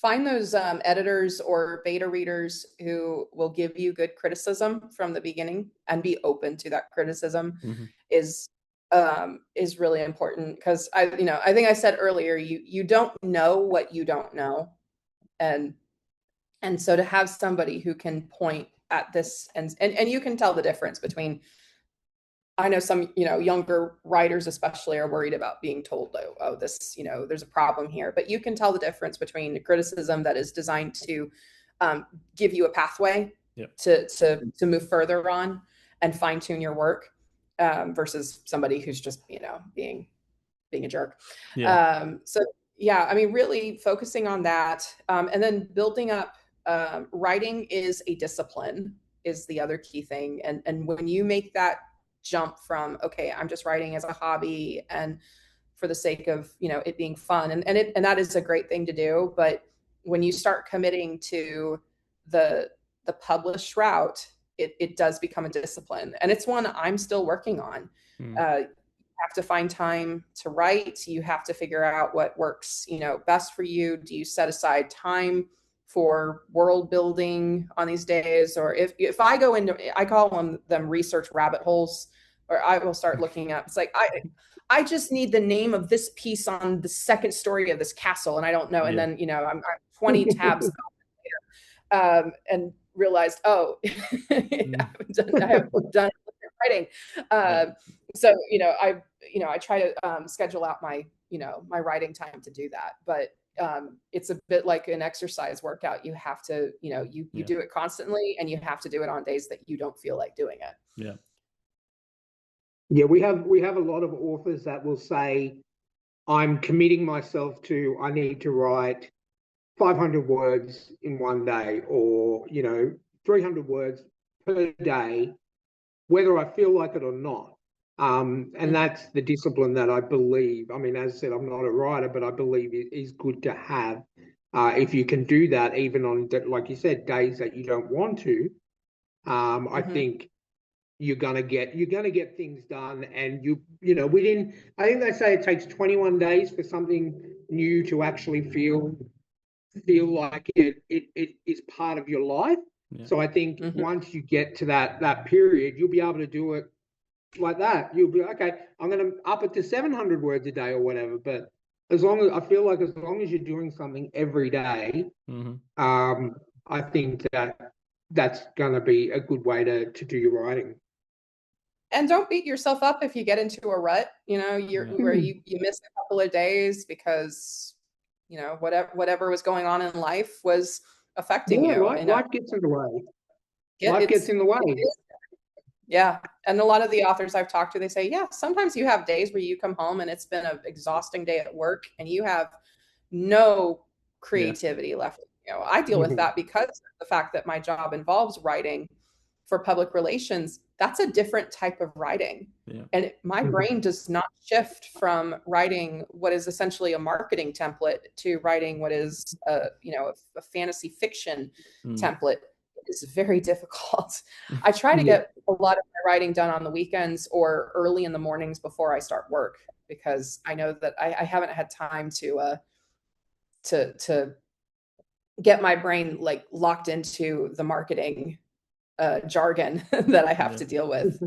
find those editors or beta readers who will give you good criticism from the beginning and be open to that criticism is really important. Because I think I said earlier, you don't know what you don't know. And so to have somebody who can point at this and you can tell the difference between, I know some, younger writers especially are worried about being told, oh, this, there's a problem here, but you can tell the difference between the criticism that is designed to give you a pathway to move further on and fine tune your work versus somebody who's just, being a jerk. So yeah, I mean, really focusing on that. And then building up, writing is a discipline is the other key thing. And when you make that jump from, okay, I'm just writing as a hobby and for the sake of, it being fun, and that is a great thing to do. But when you start committing to the published route, it does become a discipline. And it's one I'm still working on. You have to find time to write. You have to figure out what works, best for you. Do you set aside time for world building on these days? Or if I go into, I call them research rabbit holes, or I will start looking up. It's like, I just need the name of this piece on the second story of this castle, and I don't know. And then, I'm 20 tabs later, and realized, oh, I have done writing. So, I try to schedule out my, my writing time to do that. But it's a bit like an exercise workout. You have to, you do it constantly, and you have to do it on days that you don't feel like doing it. Yeah. Yeah, we have a lot of authors that will say, I'm committing myself to, I need to write 500 words in one day, or, 300 words per day, whether I feel like it or not. And that's the discipline that I believe, I mean, as I said, I'm not a writer, but I believe it is good to have. If you can do that, even on, like you said, days that you don't want to, I think you're gonna get things done. And within, I think they say it takes 21 days for something new to actually feel like it is part of your life. So I think once you get to that period, you'll be able to do it like that. You'll be okay, I'm going to up it to 700 words a day or whatever. But as long as you're doing something every day, I think that's going to be a good way to do your writing. And don't beat yourself up if you get into a rut, where you miss a couple of days because, whatever was going on in life was affecting you. Life gets in the way. Life gets in the way. Yeah. And a lot of the authors I've talked to, they say, yeah, sometimes you have days where you come home and it's been an exhausting day at work and you have no creativity left. I deal with that because of the fact that my job involves writing for public relations. That's a different type of writing. And my brain does not shift from writing what is essentially a marketing template to writing what is a fantasy fiction template. It's very difficult. I try to get a lot of my writing done on the weekends or early in the mornings before I start work, because I know that I haven't had time to get my brain like locked into the marketing jargon that I have to deal with.